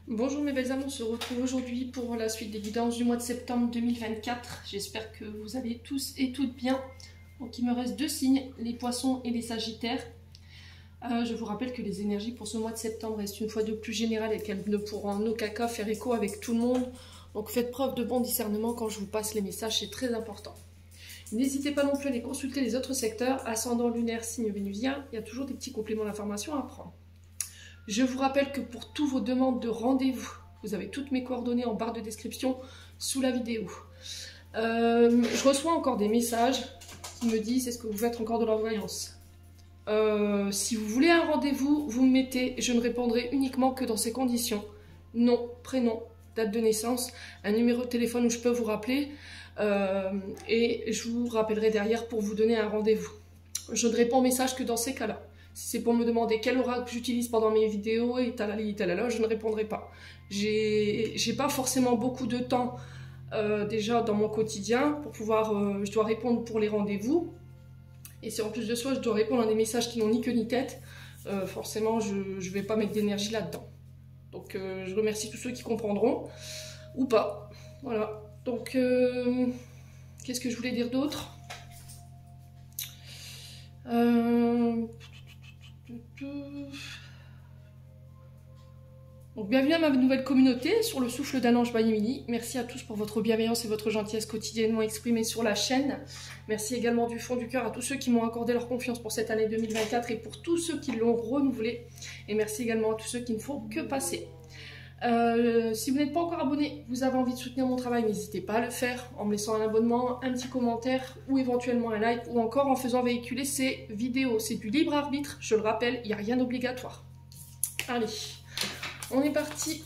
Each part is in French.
Bonjour mes belles âmes, on se retrouve aujourd'hui pour la suite des guidances du mois de septembre 2024. J'espère que vous allez tous et toutes bien. Donc il me reste deux signes, les poissons et les sagittaires. Je vous rappelle que les énergies pour ce mois de septembre restent une fois de plus générales et qu'elles ne pourront en aucun cas faire écho avec tout le monde. Donc faites preuve de bon discernement quand je vous passe les messages, c'est très important. N'hésitez pas non plus à aller consulter les autres secteurs, ascendant lunaire, signe vénusien, il y a toujours des petits compléments d'information à prendre. Je vous rappelle que pour toutes vos demandes de rendez-vous, vous avez toutes mes coordonnées en barre de description sous la vidéo. Je reçois encore des messages qui me disent est-ce que vous faites encore de la voyance. Si vous voulez un rendez-vous, vous me mettez, je ne répondrai uniquement que dans ces conditions. Nom, prénom, date de naissance, un numéro de téléphone où je peux vous rappeler et je vous rappellerai derrière pour vous donner un rendez-vous. Je ne réponds aux messages que dans ces cas-là. Si c'est pour me demander quel oracle j'utilise pendant mes vidéos et talali talala, je ne répondrai pas. J'ai pas forcément beaucoup de temps déjà dans mon quotidien pour pouvoir, je dois répondre pour les rendez-vous. Et si en plus de ça, je dois répondre à des messages qui n'ont ni queue ni tête, forcément, je ne vais pas mettre d'énergie là-dedans. Donc, je remercie tous ceux qui comprendront, ou pas. Voilà. Donc, qu'est-ce que je voulais dire d'autre ? Donc, bienvenue à ma nouvelle communauté sur le souffle d'un ange by Emily. Merci à tous pour votre bienveillance et votre gentillesse quotidiennement exprimée sur la chaîne. Merci également du fond du cœur à tous ceux qui m'ont accordé leur confiance pour cette année 2024 et pour tous ceux qui l'ont renouvelée. Et merci également à tous ceux qui ne font que passer. Si vous n'êtes pas encore abonné, vous avez envie de soutenir mon travail, n'hésitez pas à le faire en me laissant un abonnement, un petit commentaire ou éventuellement un like ou encore en faisant véhiculer ces vidéos. C'est du libre arbitre, je le rappelle, il n'y a rien d'obligatoire. Allez, on est parti.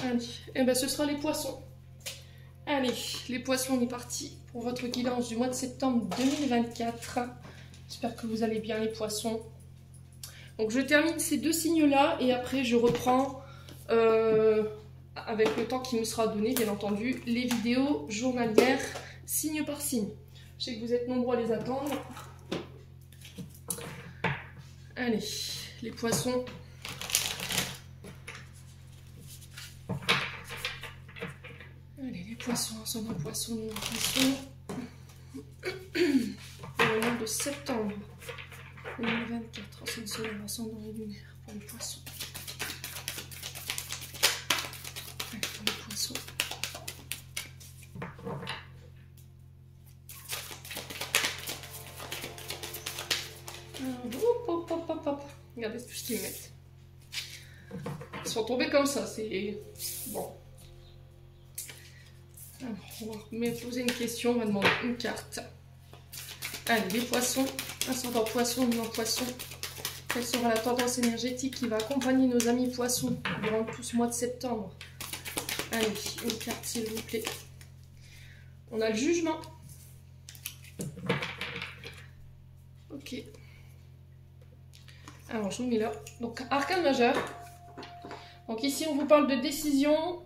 Allez, et ben ce sera les poissons. Allez, les poissons, on est parti pour votre guidance du mois de septembre 2024. J'espère que vous allez bien les poissons. Donc je termine ces deux signes-là et après je reprends, avec le temps qui me sera donné, bien entendu, les vidéos journalières, signe par signe. Je sais que vous êtes nombreux à les attendre. Allez, les poissons. Allez, les poissons, ascendant poisson, poisson. Le mois de septembre 2024, ascendant solaire, ascendant et lunaire pour les poissons. Allez, pour les poissons. Hop, hop, hop, hop. Regardez tout ce qu'ils mettent. Ils sont tombés comme ça, c'est bon. Alors, on va me poser une question, on va demander une carte. Allez, les poissons, ascendant poisson, non poisson. Quelle sera la tendance énergétique qui va accompagner nos amis poissons durant tout ce mois de septembre? Allez, une carte s'il vous plaît. On a le jugement. Ok. Alors, je vous mets là. Donc, arcane majeur. Donc ici, on vous parle de décisions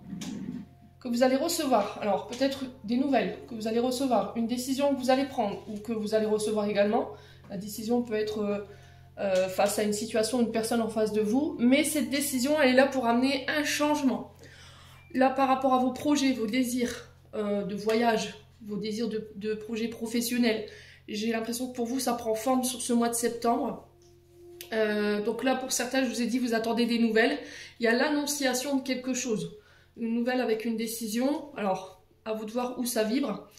que vous allez recevoir. Alors, peut-être des nouvelles que vous allez recevoir, une décision que vous allez prendre ou que vous allez recevoir également. La décision peut être face à une situation, une personne en face de vous, mais cette décision, elle est là pour amener un changement. Là, par rapport à vos projets, vos désirs de voyage, vos désirs de projets professionnels, j'ai l'impression que pour vous, ça prend forme sur ce mois de septembre. Donc là, pour certains, je vous ai dit, vous attendez des nouvelles. Il y a l'annonciation de quelque chose. Une nouvelle avec une décision. Alors, à vous de voir où ça vibre.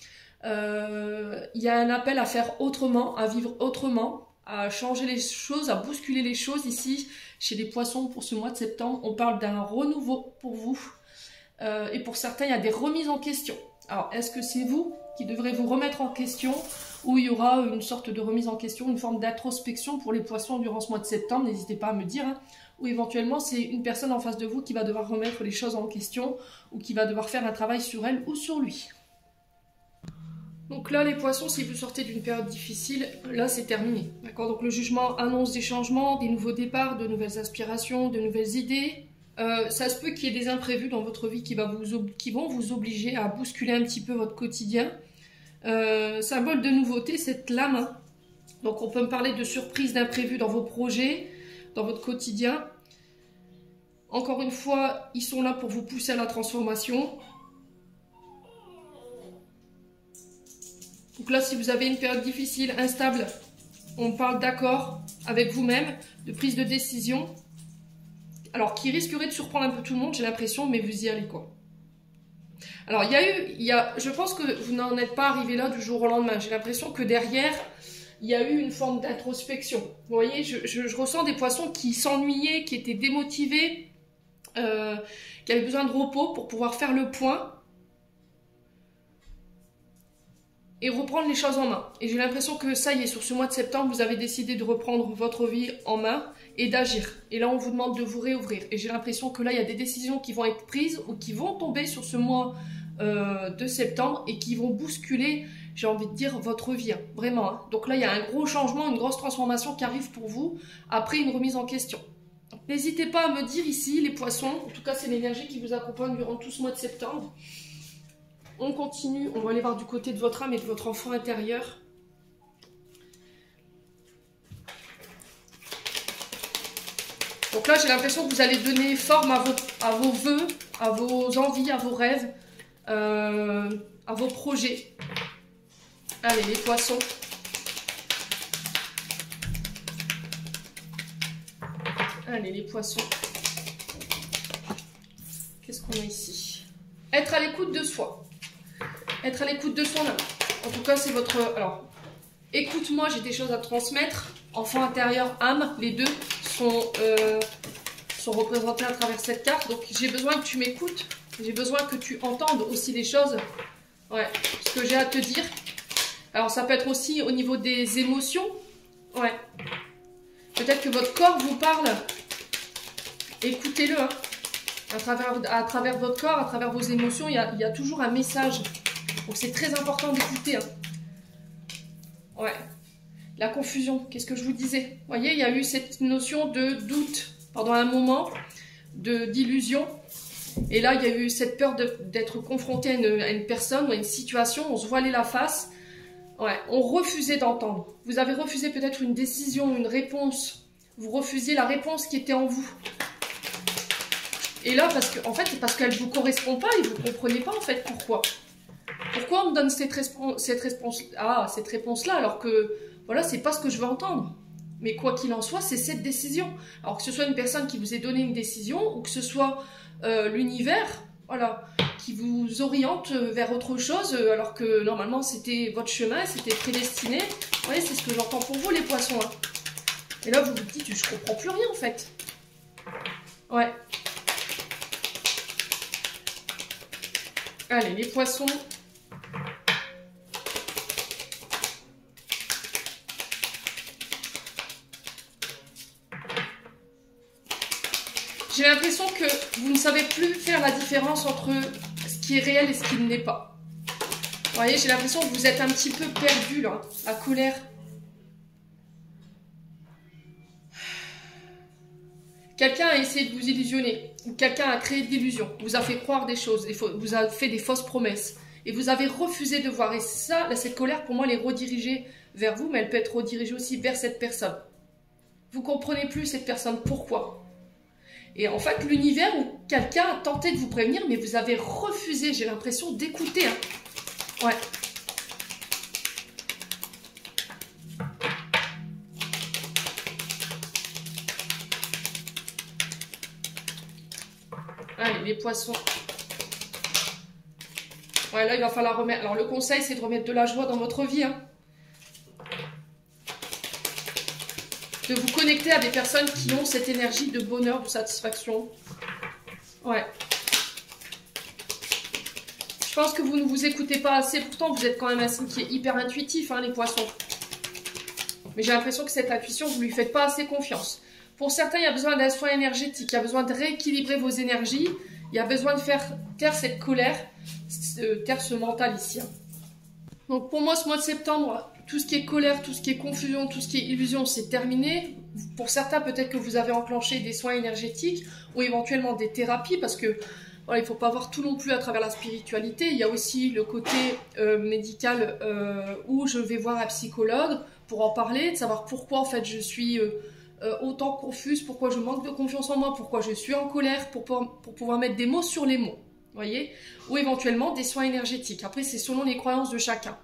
Il y a un appel à faire autrement, à vivre autrement, à changer les choses, à bousculer les choses. Ici, chez les poissons, pour ce mois de septembre, on parle d'un renouveau pour vous. Et pour certains, il y a des remises en question. Alors, est-ce que c'est vous qui devrez vous remettre en question ou il y aura une sorte de remise en question, une forme d'introspection pour les poissons durant ce mois de septembre? N'hésitez pas à me dire. Hein. Ou éventuellement, c'est une personne en face de vous qui va devoir remettre les choses en question ou qui va devoir faire un travail sur elle ou sur lui. Donc là, les poissons, si vous sortez d'une période difficile, là, c'est terminé. D'accord? Donc le jugement annonce des changements, des nouveaux départs, de nouvelles aspirations, de nouvelles idées. Ça se peut qu'il y ait des imprévus dans votre vie qui vont vous obliger à bousculer un petit peu votre quotidien. Symbole de nouveauté, cette lame. Donc on peut me parler de surprises, d'imprévus dans vos projets, dans votre quotidien. Encore une fois, ils sont là pour vous pousser à la transformation. Donc là, si vous avez une période difficile, instable, on parle d'accord avec vous-même, de prise de décision. Alors, qui risquerait de surprendre un peu tout le monde, j'ai l'impression, mais vous y allez quoi. Alors, je pense que vous n'en êtes pas arrivé là du jour au lendemain. J'ai l'impression que derrière, il y a eu une forme d'introspection. Vous voyez, je ressens des poissons qui s'ennuyaient, qui étaient démotivés, qui avaient besoin de repos pour pouvoir faire le point et reprendre les choses en main. Et j'ai l'impression que ça y est, sur ce mois de septembre, vous avez décidé de reprendre votre vie en main et d'agir. Et là, on vous demande de vous réouvrir. Et j'ai l'impression que là, il y a des décisions qui vont être prises ou qui vont tomber sur ce mois de septembre et qui vont bousculer, j'ai envie de dire, votre vie. Hein, vraiment. Hein. Donc là, il y a un gros changement, une grosse transformation qui arrive pour vous après une remise en question. N'hésitez pas à me dire ici, les poissons, en tout cas, c'est l'énergie qui vous accompagne durant tout ce mois de septembre. On continue, on va aller voir du côté de votre âme et de votre enfant intérieur. Donc là, j'ai l'impression que vous allez donner forme à vos vœux, à vos envies, à vos rêves, à vos projets. Allez, les poissons. Allez, les poissons. Qu'est-ce qu'on a ici? Être à l'écoute de soi. Être à l'écoute de son âme. En tout cas, c'est votre... Alors, écoute-moi, j'ai des choses à transmettre. Enfant intérieur, âme, les deux sont représentés à travers cette carte. Donc, j'ai besoin que tu m'écoutes. J'ai besoin que tu entendes aussi les choses. Ouais, ce que j'ai à te dire. Alors, ça peut être aussi au niveau des émotions. Ouais. Peut-être que votre corps vous parle. Écoutez-le, hein. À travers votre corps, à travers vos émotions, il y a toujours un message. Donc c'est très important d'écouter. Hein. Ouais. La confusion, qu'est-ce que je vous disais? Vous voyez, il y a eu cette notion de doute pendant un moment, d'illusion. Et là, il y a eu cette peur d'être confronté à une personne ou à une situation. On se voilait la face. Ouais. On refusait d'entendre. Vous avez refusé peut-être une décision, une réponse. Vous refusiez la réponse qui était en vous. Et là, en fait, c'est parce qu'elle ne vous correspond pas et vous ne comprenez pas en fait pourquoi. Pourquoi on me donne cette réponse-là alors que, voilà, c'est pas ce que je veux entendre. Mais quoi qu'il en soit, c'est cette décision. Alors que ce soit une personne qui vous ait donné une décision ou que ce soit l'univers, voilà, qui vous oriente vers autre chose alors que normalement c'était votre chemin, c'était prédestiné. Vous voyez, c'est ce que j'entends pour vous les poissons. Hein. Et là, vous vous dites, je comprends plus rien en fait. Ouais. Allez, les poissons. J'ai l'impression que vous ne savez plus faire la différence entre ce qui est réel et ce qui ne l'est pas. Vous voyez, j'ai l'impression que vous êtes un petit peu perdu là. La colère. Quelqu'un a essayé de vous illusionner. Ou quelqu'un a créé de l'illusion. Vous a fait croire des choses. Vous a fait des fausses promesses. Et vous avez refusé de voir. Et ça, là, cette colère, pour moi, elle est redirigée vers vous. Mais elle peut être redirigée aussi vers cette personne. Vous ne comprenez plus cette personne. Pourquoi? Et en fait, l'univers ou quelqu'un a tenté de vous prévenir, mais vous avez refusé, j'ai l'impression, d'écouter. Hein. Ouais. Allez, les poissons. Ouais, là, il va falloir remettre... Alors, le conseil, c'est de remettre de la joie dans votre vie. Hein. De vous connecter à des personnes qui ont cette énergie de bonheur, de satisfaction. Ouais. Je pense que vous ne vous écoutez pas assez. Pourtant, vous êtes quand même un signe qui est hyper intuitif, hein, les poissons. Mais j'ai l'impression que cette intuition, vous ne lui faites pas assez confiance. Pour certains, il y a besoin d'un soin énergétique. Il y a besoin de rééquilibrer vos énergies. Il y a besoin de faire taire cette colère, taire ce mental ici. Hein. Donc pour moi, ce mois de septembre, tout ce qui est colère, tout ce qui est confusion, tout ce qui est illusion, c'est terminé. Pour certains, peut-être que vous avez enclenché des soins énergétiques ou éventuellement des thérapies parce que voilà, il ne faut pas voir tout non plus à travers la spiritualité. Il y a aussi le côté médical où je vais voir un psychologue pour en parler, de savoir pourquoi en fait je suis autant confuse, pourquoi je manque de confiance en moi, pourquoi je suis en colère, pour pouvoir mettre des mots sur les mots, voyez, ou éventuellement des soins énergétiques. Après, c'est selon les croyances de chacun.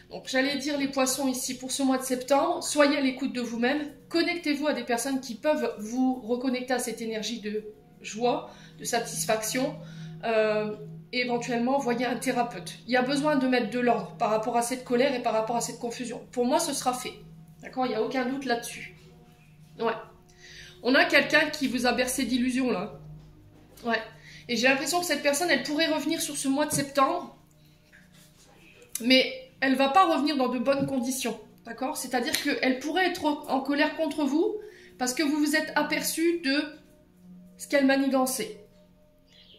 Donc, j'allais dire les poissons ici pour ce mois de septembre, soyez à l'écoute de vous-même, connectez-vous à des personnes qui peuvent vous reconnecter à cette énergie de joie, de satisfaction, et éventuellement voyez un thérapeute. Il y a besoin de mettre de l'ordre par rapport à cette colère et par rapport à cette confusion. Pour moi, ce sera fait. D'accord? Il n'y a aucun doute là-dessus. Ouais. On a quelqu'un qui vous a bercé d'illusions, là. Ouais. Et j'ai l'impression que cette personne, elle pourrait revenir sur ce mois de septembre, mais elle ne va pas revenir dans de bonnes conditions. D'accord? C'est-à-dire qu'elle pourrait être en colère contre vous parce que vous vous êtes aperçu de ce qu'elle manigançait.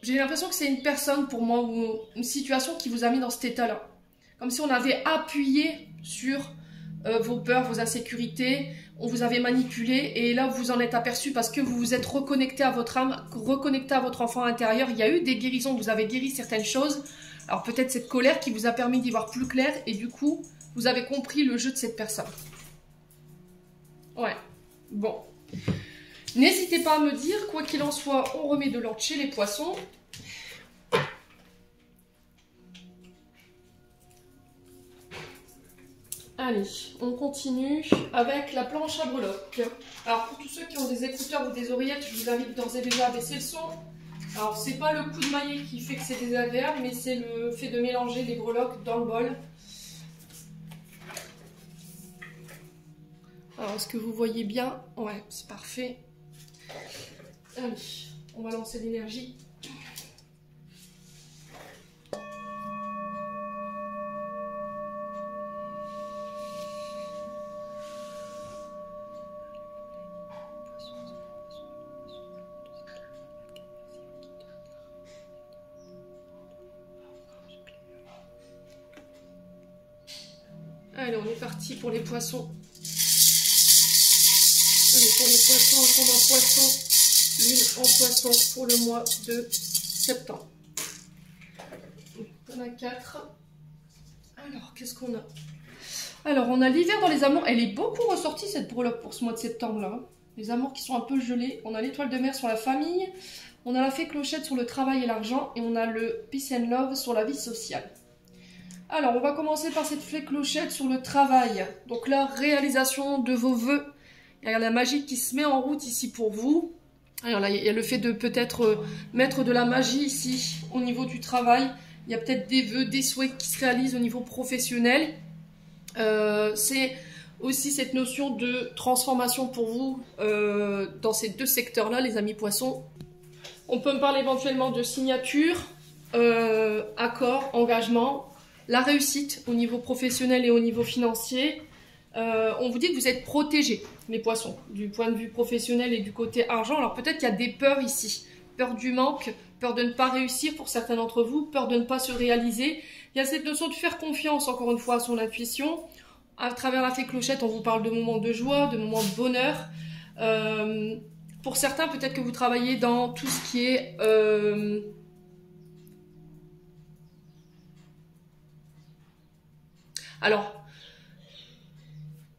J'ai l'impression que c'est une personne, pour moi, ou une situation qui vous a mis dans cet état-là. Comme si on avait appuyé sur vos peurs, vos insécurités, on vous avait manipulé, et là vous vous en êtes aperçu parce que vous vous êtes reconnecté à votre âme, reconnecté à votre enfant intérieur. Il y a eu des guérisons, vous avez guéri certaines choses. Alors peut-être cette colère qui vous a permis d'y voir plus clair, et du coup, vous avez compris le jeu de cette personne. Ouais, bon. N'hésitez pas à me dire, quoi qu'il en soit, on remet de l'ordre chez les poissons. Allez, on continue avec la planche à breloques. Alors pour tous ceux qui ont des écouteurs ou des oreillettes, je vous invite d'ores et déjà à baisser le son. Alors c'est pas le coup de maillet qui fait que c'est désagréable, mais c'est le fait de mélanger les breloques dans le bol. Alors est-ce que vous voyez bien? Ouais, c'est parfait. Allez, on va lancer l'énergie. Allez, on est parti pour les poissons. Allez, pour les poissons, on tombe en poisson. Lune en poisson pour le mois de septembre. On a 4. Alors, qu'est-ce qu'on a? Alors, on a l'hiver dans les amours. Elle est beaucoup ressortie, cette breloque, pour ce mois de septembre-là. Les amours qui sont un peu gelés. On a l'étoile de mer sur la famille. On a la fée clochette sur le travail et l'argent. Et on a le peace and love sur la vie sociale. Alors, on va commencer par cette fée clochette sur le travail. Donc, la réalisation de vos vœux. Il y a la magie qui se met en route ici pour vous. Alors là, il y a le fait de peut-être mettre de la magie ici au niveau du travail. Il y a peut-être des vœux, des souhaits qui se réalisent au niveau professionnel. C'est aussi cette notion de transformation pour vous dans ces deux secteurs-là, les amis poissons. On peut me parler éventuellement de signature, accord, engagement, la réussite au niveau professionnel et au niveau financier. On vous dit que vous êtes protégés, les poissons, du point de vue professionnel et du côté argent. Alors peut-être qu'il y a des peurs ici. Peur du manque, peur de ne pas réussir pour certains d'entre vous, peur de ne pas se réaliser. Il y a cette notion de faire confiance, encore une fois, à son intuition. À travers la fée clochette, on vous parle de moments de joie, de moments de bonheur. Pour certains, peut-être que vous travaillez dans tout ce qui est... Alors...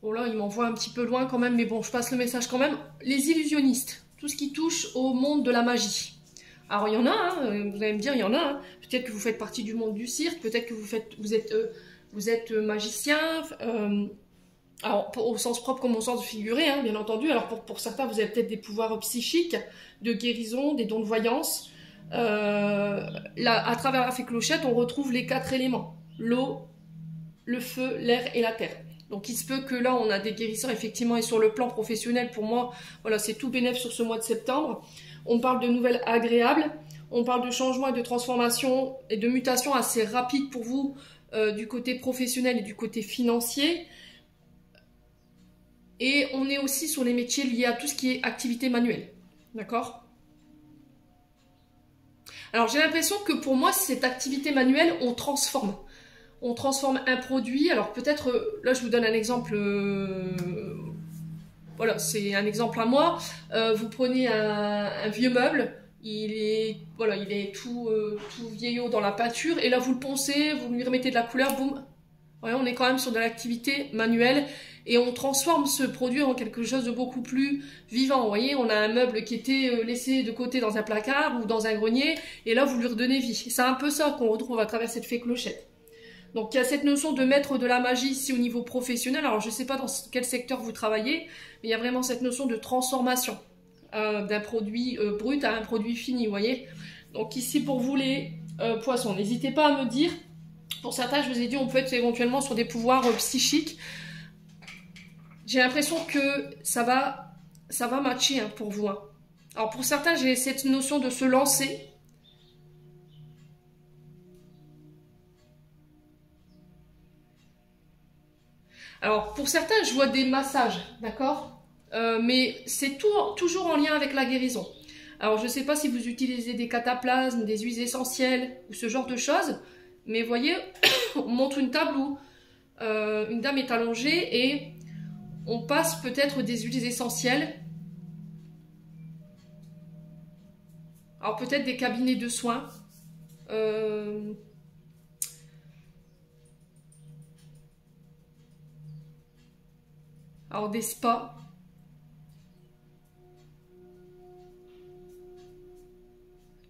Bon là, il m'envoie un petit peu loin quand même, mais bon, je passe le message quand même. Les illusionnistes, tout ce qui touche au monde de la magie. Alors il y en a, hein, vous allez me dire, il y en a. Hein. Peut-être que vous faites partie du monde du cirque, peut-être que vous êtes magicien. Alors au sens propre comme au sens figuré, hein, bien entendu. Alors pour certains, vous avez peut-être des pouvoirs psychiques, de guérison, des dons de voyance. Là, à travers la fée clochette, on retrouve les 4 éléments. L'eau, le feu, l'air et la terre. Donc il se peut que là on a des guérisseurs effectivement, et sur le plan professionnel pour moi voilà, c'est tout bénef sur ce mois de septembre. On parle de nouvelles agréables, on parle de changements et de transformations et de mutations assez rapides pour vous du côté professionnel et du côté financier. Et on est aussi sur les métiers liés à tout ce qui est activité manuelle, d'accord? Alors j'ai l'impression que pour moi cette activité manuelle on transforme un produit. Alors peut-être, là je vous donne un exemple, voilà, c'est un exemple à moi. Vous prenez un vieux meuble, voilà, il est tout vieillot dans la peinture. Et là, vous le poncez, vous lui remettez de la couleur, boum. Ouais, on est quand même sur de l'activité manuelle et on transforme ce produit en quelque chose de beaucoup plus vivant. Vous voyez, on a un meuble qui était laissé de côté dans un placard ou dans un grenier et là, vous lui redonnez vie. C'est un peu ça qu'on retrouve à travers cette fée clochette. Donc, il y a cette notion de mettre de la magie ici au niveau professionnel. Alors, je ne sais pas dans quel secteur vous travaillez, mais il y a vraiment cette notion de transformation d'un produit brut à un produit fini, vous voyez. Donc, ici, pour vous les poissons, n'hésitez pas à me dire. Pour certains, je vous ai dit, on peut être éventuellement sur des pouvoirs psychiques. J'ai l'impression que ça va matcher hein, pour vous. Hein. Alors pour certains, j'ai cette notion de se lancer. Alors pour certains, je vois des massages, d'accord, mais c'est toujours en lien avec la guérison. Alors je ne sais pas si vous utilisez des cataplasmes, des huiles essentielles ou ce genre de choses. Mais vous voyez, on montre une table où une dame est allongée et on passe peut-être des huiles essentielles. Alors peut-être des cabinets de soins. Alors des spas.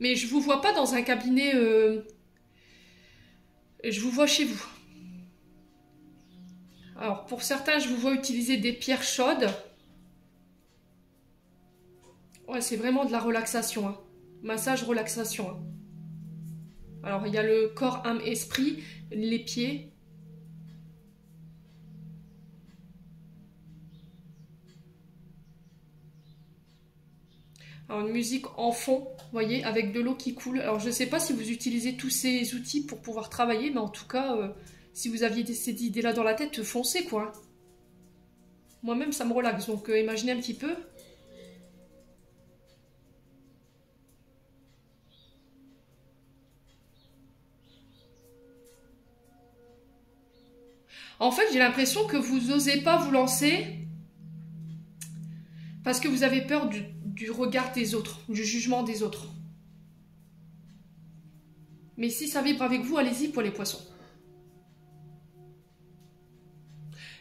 Mais je ne vous vois pas dans un cabinet... je vous vois chez vous. Alors, pour certains, je vous vois utiliser des pierres chaudes. Ouais, c'est vraiment de la relaxation. Hein. Massage, relaxation. Hein. Alors, il y a le corps, âme, esprit, les pieds. Alors, une musique en fond, vous voyez, avec de l'eau qui coule. Alors, je ne sais pas si vous utilisez tous ces outils pour pouvoir travailler, mais en tout cas, si vous aviez ces idées-là dans la tête, foncez, quoi. Moi-même, ça me relaxe, donc imaginez un petit peu. En fait, j'ai l'impression que vous n'osez pas vous lancer parce que vous avez peur du regard des autres, du jugement des autres. Mais si ça vibre avec vous, allez-y pour les poissons.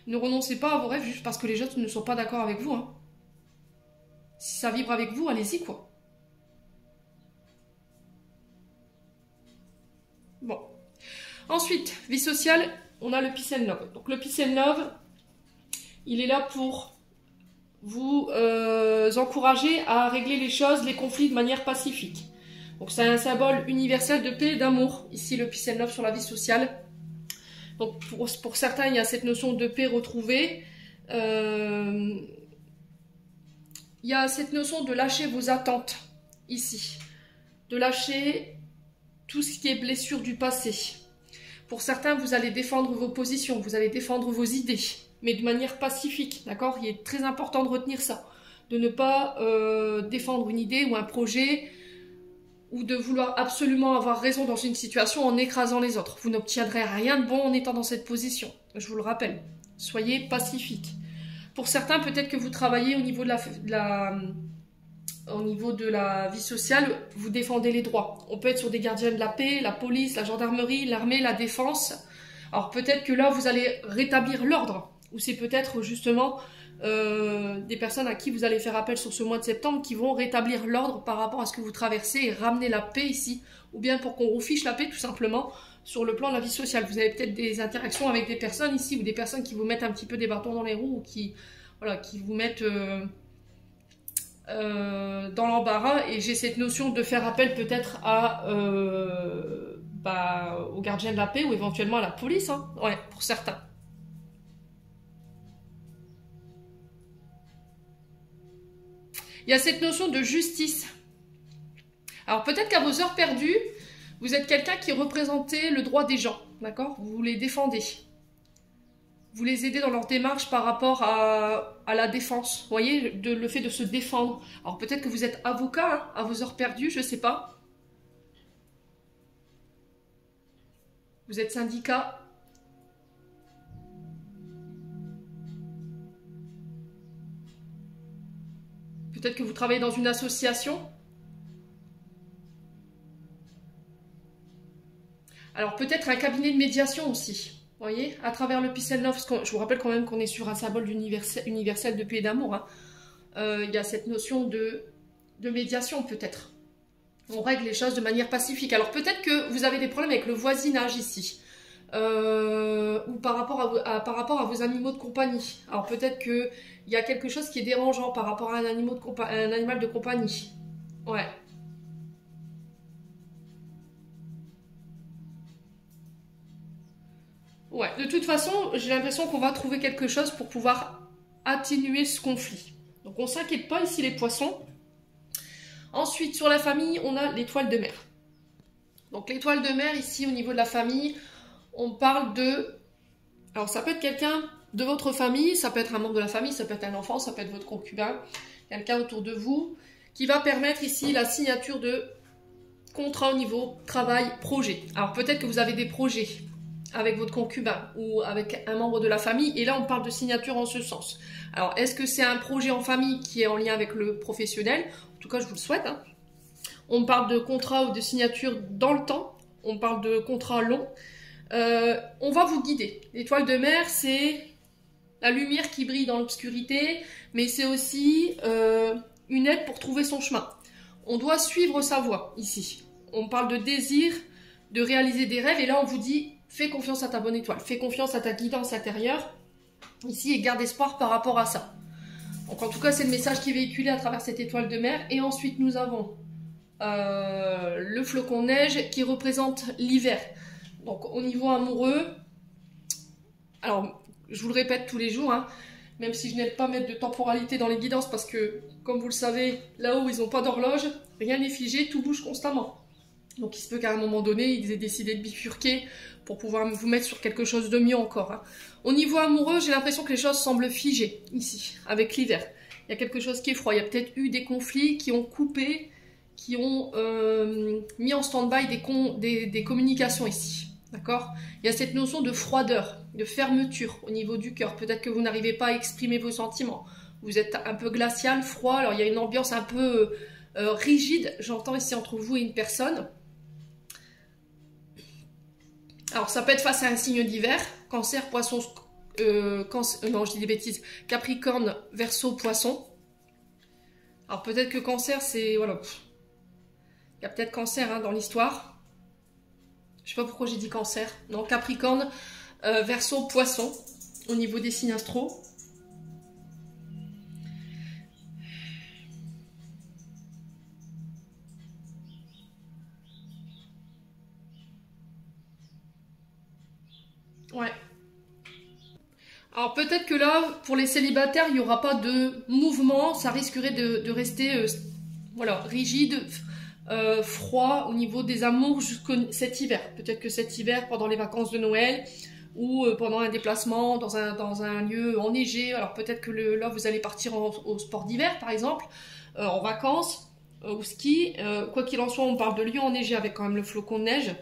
Ne renoncez pas à vos rêves juste parce que les autres ne sont pas d'accord avec vous. Hein. Si ça vibre avec vous, allez-y quoi. Bon. Ensuite, vie sociale, on a le Peace and Love. Donc le Peace and Love, il est là pour vous encourager à régler les choses, les conflits de manière pacifique. Donc c'est un symbole universel de paix et d'amour. Ici, le Peace and Love sur la vie sociale. Donc pour certains, il y a cette notion de paix retrouvée. Il y a cette notion de lâcher vos attentes ici. De lâcher tout ce qui est blessure du passé. Pour certains, vous allez défendre vos positions, vous allez défendre vos idées, mais de manière pacifique, d'accord? Il est très important de retenir ça. De ne pas défendre une idée ou un projet ou de vouloir absolument avoir raison dans une situation en écrasant les autres. Vous n'obtiendrez rien de bon en étant dans cette position. Je vous le rappelle. Soyez pacifique. Pour certains, peut-être que vous travaillez au niveau de la vie sociale, vous défendez les droits. On peut être sur des gardiens de la paix, la police, la gendarmerie, l'armée, la défense. Alors peut-être que là, vous allez rétablir l'ordre. Ou c'est peut-être justement des personnes à qui vous allez faire appel sur ce mois de septembre qui vont rétablir l'ordre par rapport à ce que vous traversez et ramener la paix ici. Ou bien pour qu'on vous fiche la paix tout simplement sur le plan de la vie sociale. Vous avez peut-être des interactions avec des personnes ici ou des personnes qui vous mettent un petit peu des bâtons dans les roues ou qui vous mettent... dans l'embarras et j'ai cette notion de faire appel peut-être aux gardiens de la paix ou éventuellement à la police, hein. Ouais, pour certains. Il y a cette notion de justice. Alors peut-être qu'à vos heures perdues, vous êtes quelqu'un qui représentait le droit des gens, d'accord? Vous les défendez. Vous les aidez dans leur démarche par rapport à la défense. Vous voyez, le fait de se défendre. Alors peut-être que vous êtes avocat hein, à vos heures perdues, je ne sais pas. Vous êtes syndicat. Peut-être que vous travaillez dans une association. Alors peut-être un cabinet de médiation aussi. Vous voyez, à travers le Peace and Love, parce que je vous rappelle quand même qu'on est sur un symbole universel de paix et d'amour. Hein. Il y a cette notion de médiation peut-être. On règle les choses de manière pacifique. Alors peut-être que vous avez des problèmes avec le voisinage ici. Ou par rapport à vos animaux de compagnie. Alors peut-être qu'il y a quelque chose qui est dérangeant par rapport à un animal de compagnie. Ouais. Ouais, de toute façon, j'ai l'impression qu'on va trouver quelque chose pour pouvoir atténuer ce conflit. Donc on s'inquiète pas ici les poissons. Ensuite, sur la famille, on a l'étoile de mer. Donc l'étoile de mer, ici, au niveau de la famille, on parle de... Alors ça peut être quelqu'un de votre famille, ça peut être un membre de la famille, ça peut être un enfant, ça peut être votre concubin, quelqu'un autour de vous, qui va permettre ici la signature de contrat au niveau travail, projet. Alors peut-être que vous avez des projets avec votre concubin ou avec un membre de la famille, et là on parle de signature en ce sens. Alors est-ce que c'est un projet en famille qui est en lien avec le professionnel? En tout cas je vous le souhaite. Hein. On parle de contrat ou de signature dans le temps, on parle de contrat long. On va vous guider. L'étoile de mer, c'est la lumière qui brille dans l'obscurité, mais c'est aussi une aide pour trouver son chemin. On doit suivre sa voie ici. On parle de désir, de réaliser des rêves, et là on vous dit fais confiance à ta bonne étoile, fais confiance à ta guidance intérieure ici et garde espoir par rapport à ça. Donc en tout cas c'est le message qui est véhiculé à travers cette étoile de mer. Et ensuite nous avons le flocon de neige qui représente l'hiver. Donc au niveau amoureux, alors je vous le répète tous les jours, hein, même si je n'aime pas mettre de temporalité dans les guidances parce que comme vous le savez, là-haut ils n'ont pas d'horloge, rien n'est figé, tout bouge constamment. Donc il se peut qu'à un moment donné, ils aient décidé de bifurquer pour pouvoir vous mettre sur quelque chose de mieux encore. Hein. Au niveau amoureux, j'ai l'impression que les choses semblent figées ici, avec l'hiver. Il y a quelque chose qui est froid, il y a peut-être eu des conflits qui ont coupé, qui ont mis en stand-by des communications ici. D'accord? Il y a cette notion de froideur, de fermeture au niveau du cœur. Peut-être que vous n'arrivez pas à exprimer vos sentiments. Vous êtes un peu glacial, froid. Alors il y a une ambiance un peu rigide, j'entends ici entre vous et une personne. Alors ça peut être face à un signe d'hiver, cancer, poisson, non je dis des bêtises, capricorne, verseau, poisson. Alors peut-être que cancer c'est, voilà, il y a peut-être cancer hein, dans l'histoire. Je sais pas pourquoi j'ai dit cancer. Non, capricorne, verseau, poisson, au niveau des signes astro. Ouais. Alors peut-être que là, pour les célibataires, il n'y aura pas de mouvement, ça risquerait de rester voilà, rigide, froid au niveau des amours jusqu'à cet hiver. Peut-être que cet hiver, pendant les vacances de Noël, ou pendant un déplacement dans un lieu enneigé, alors peut-être que là vous allez partir au sport d'hiver par exemple, en vacances, au ski, quoi qu'il en soit on parle de lieu enneigé avec quand même le flocon de neige.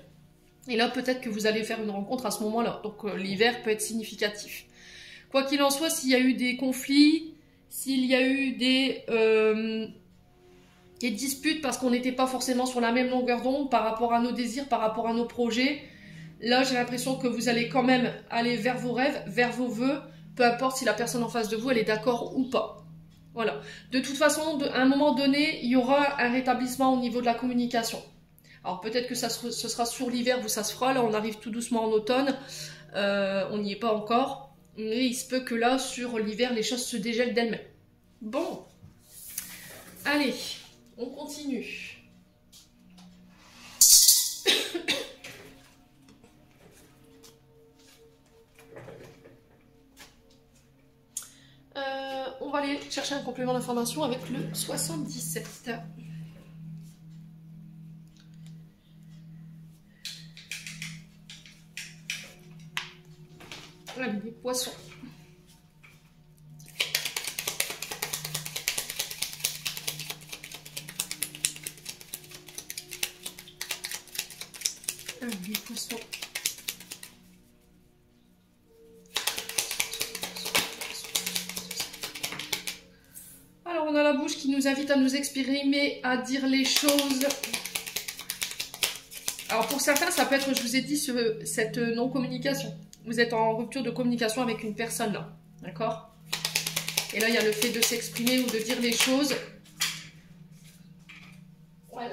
Et là, peut-être que vous allez faire une rencontre à ce moment-là. Donc, l'hiver peut être significatif. Quoi qu'il en soit, s'il y a eu des conflits, s'il y a eu des disputes parce qu'on n'était pas forcément sur la même longueur d'onde par rapport à nos désirs, par rapport à nos projets, là, j'ai l'impression que vous allez quand même aller vers vos rêves, vers vos vœux, peu importe si la personne en face de vous, elle est d'accord ou pas. Voilà. De toute façon, à un moment donné, il y aura un rétablissement au niveau de la communication. Alors peut-être que ce sera sur l'hiver où ça se fera, là on arrive tout doucement en automne, on n'y est pas encore, mais il se peut que là sur l'hiver les choses se dégèlent d'elles-mêmes. Bon, allez, on continue. On va aller chercher un complément d'information avec le 77. Allez, les poissons. Allez, les poissons. Alors, on a la bouche qui nous invite à nous exprimer, à dire les choses. Alors pour certains, ça peut être, je vous ai dit, cette non-communication. Vous êtes en rupture de communication avec une personne là, d'accord? Et là, il y a le fait de s'exprimer ou de dire les choses. Ouais.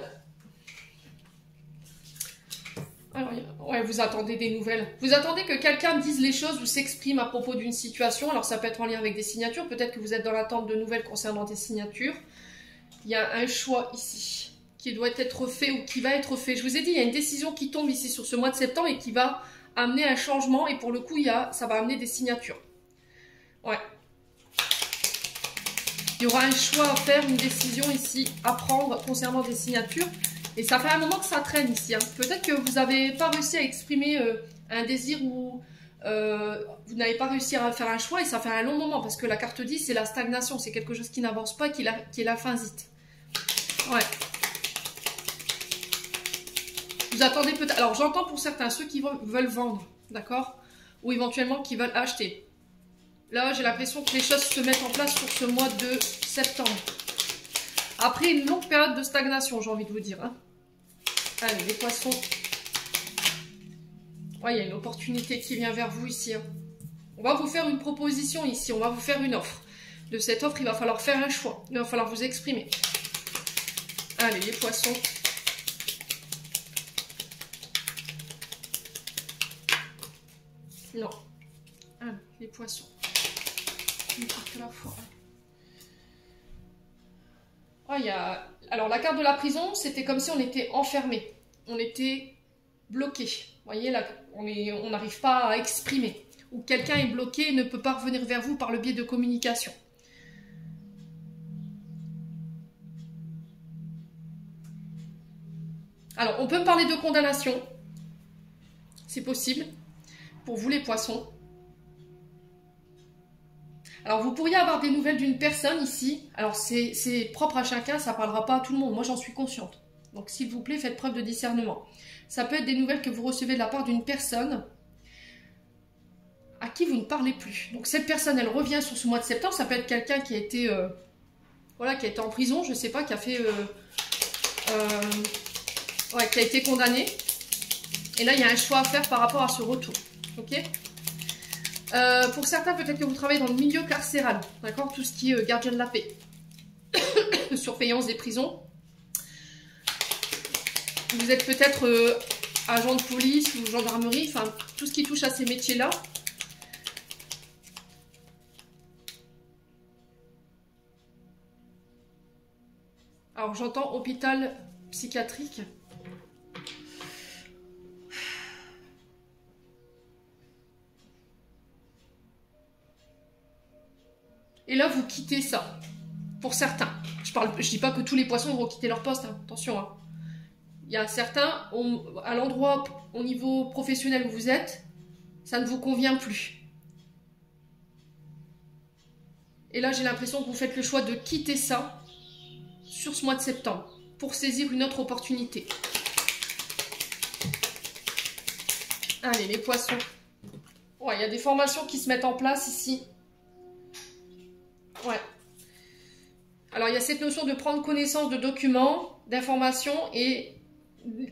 Alors, ouais, vous attendez des nouvelles. Vous attendez que quelqu'un dise les choses ou s'exprime à propos d'une situation. Alors ça peut être en lien avec des signatures. Peut-être que vous êtes dans l'attente de nouvelles concernant des signatures. Il y a un choix ici qui doit être fait ou qui va être fait. Je vous ai dit, il y a une décision qui tombe ici sur ce mois de septembre et qui va amener un changement. Et pour le coup, ça va amener des signatures. Ouais. Il y aura un choix à faire, une décision ici à prendre concernant des signatures. Et ça fait un moment que ça traîne ici. Hein. Peut-être que vous n'avez pas réussi à exprimer un désir ou vous n'avez pas réussi à faire un choix et ça fait un long moment. Parce que la carte 10, c'est la stagnation. C'est quelque chose qui n'avance pas, qui est la finzite. Ouais. Vous attendez peut-être... Alors, j'entends pour certains ceux qui veulent vendre, d'accord? Ou éventuellement qui veulent acheter. Là, j'ai l'impression que les choses se mettent en place sur ce mois de septembre. Après une longue période de stagnation, j'ai envie de vous dire. Hein. Allez, les poissons. Ouais, il y a une opportunité qui vient vers vous ici. Hein. On va vous faire une proposition ici. On va vous faire une offre. De cette offre, il va falloir faire un choix. Il va falloir vous exprimer. Allez, les poissons. Non. Allez, les poissons. Une carte à la fois. Oh, alors, la carte de la prison, c'était comme si on était enfermé. On était bloqué. Vous voyez, là, on n'arrive pas à exprimer. Ou quelqu'un est bloqué et ne peut pas revenir vers vous par le biais de communication. Alors, on peut me parler de condamnation. C'est possible. Pour vous, les poissons. Alors, vous pourriez avoir des nouvelles d'une personne ici. Alors, c'est propre à chacun, ça ne parlera pas à tout le monde. Moi, j'en suis consciente. Donc, s'il vous plaît, faites preuve de discernement. Ça peut être des nouvelles que vous recevez de la part d'une personne à qui vous ne parlez plus. Donc, cette personne, elle revient sur ce mois de septembre. Ça peut être quelqu'un qui a été, voilà, qui a été en prison, je ne sais pas, qui a fait... ouais, qui a été condamné. Et là, il y a un choix à faire par rapport à ce retour. Ok ? Pour certains, peut-être que vous travaillez dans le milieu carcéral, d'accord, tout ce qui est gardien de la paix, surveillance des prisons. Vous êtes peut-être agent de police ou gendarmerie, enfin tout ce qui touche à ces métiers-là. Alors j'entends hôpital psychiatrique. Et là, vous quittez ça. Pour certains. Je dis pas que tous les poissons vont quitter leur poste. Hein. Attention. Hein. Il y a certains, à l'endroit, au niveau professionnel où vous êtes, ça ne vous convient plus. Et là, j'ai l'impression que vous faites le choix de quitter ça sur ce mois de septembre pour saisir une autre opportunité. Allez, les poissons. Ouais, il y a des formations qui se mettent en place ici. Ouais. Alors, il y a cette notion de prendre connaissance de documents, d'informations et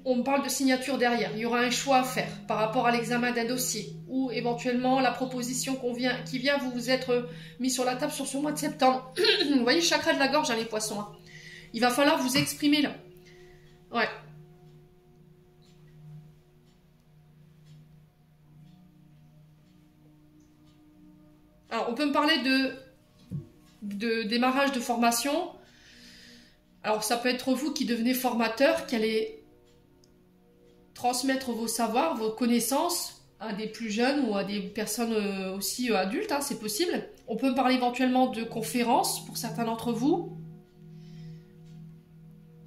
on parle de signature derrière. Il y aura un choix à faire par rapport à l'examen d'un dossier ou éventuellement la proposition qui vient vous être mise sur la table sur ce mois de septembre. Vous voyez, chakra de la gorge, hein, les poissons. Hein. Il va falloir vous exprimer là. Ouais. Alors, on peut me parler de démarrage de formation. Alors, ça peut être vous qui devenez formateur, qui allez transmettre vos savoirs, vos connaissances à des plus jeunes ou à des personnes aussi adultes, hein, c'est possible. On peut me parler éventuellement de conférences pour certains d'entre vous,